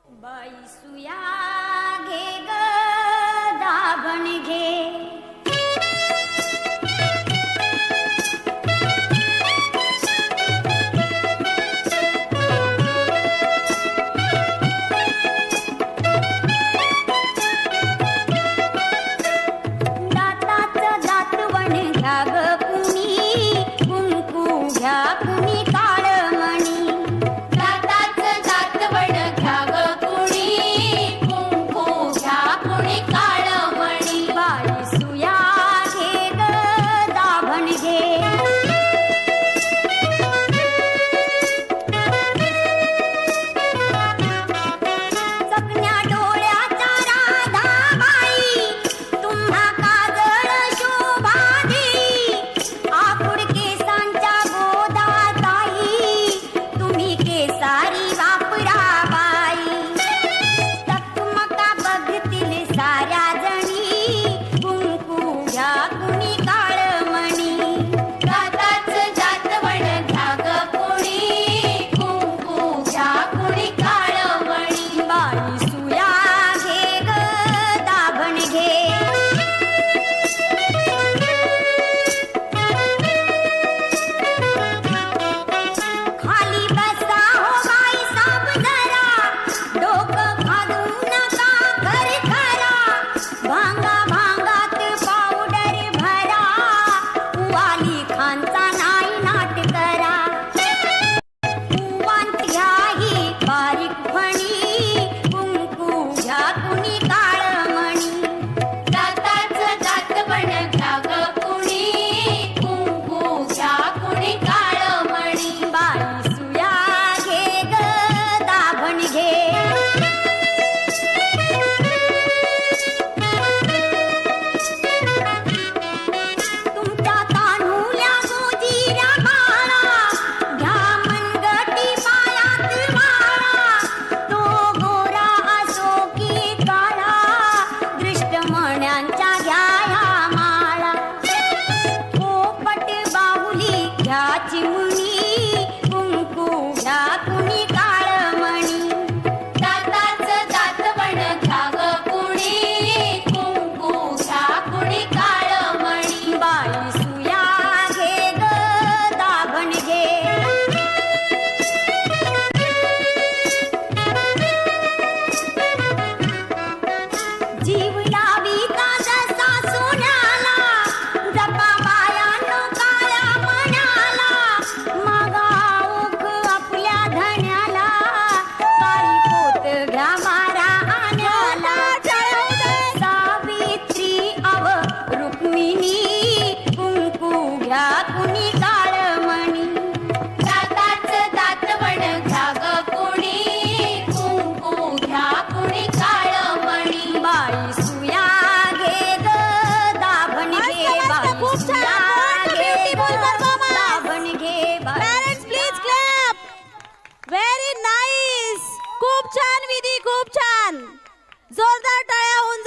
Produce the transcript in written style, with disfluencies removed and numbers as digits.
बाई सुया घे ग दाभण घे दाताचं दातवण घ्या ग कुणी कुंकू घ्या कुणी काळमणी दाताचं दातवण घ्या ग कुणी कुंकू घ्या कुणी काळमणी बाई सुया घे ग दाभण घे चकण्या डोळ्याच्या राधाबाई तुम्हा काजळ शोभा देई आकुड केसांच्या गोदाताई तुम्ही केसारी वापरा बाई चकमका बघतील साऱ्या जणी कुंकू घ्या कुणी काळमणी दाताचं दातवण घ्या ग कुणी कुंकू घ्या कुणी काळमणी बाई सुया घे ग दाभण घे खाली बसा हो बाई साप जरा डोकं घालू नका घर खरा भांगा भांगात पावडर भरा वाली खानचा नाही नाट करा कुवांत घ्या ही बारीक फणी कुंकू घ्या कुणी काळमणी दाताचं दातवण घ्या ग कुणी कुंकू घ्या कुणी काळमणी बाई सुया घे ग दाभण घे तुमच्या तान्हुल्या गोजीऱ्या बाळा घ्या मनगटी पायात माळा तो गोरा असो की काळा दृष्टमण्यांच्या घ्या ह्या माळा पोपट बाहुली घ्या चिमणी कुंकू घ्या कुणी काळमणी दाताचं दातवण घ्या ग कुणी कुंकू घ्या कुणी काळमणी बाई सुया घे ग दाभण घे जीव लाविता जसा सोन्याला जपा बायानो काळ्या मनाला मागा ओख आपल्या धण्याला काळी पोत घ्या मारा आण्याला सावित्री अव रुक्मिणी कुंकू घ्या कुणी काळमणी दाताचं दातवण घ्या ग कुणी कुंकू घ्या कुणी काळमणी बाई सुया घे ग दाभण घे बाई खूप छान. सुया घे Beautiful ग performance. दाभण घे बाई Parents, please clap. Very nice. खूप छान विधी, खूप छान. जोरदार टाळ्या होऊन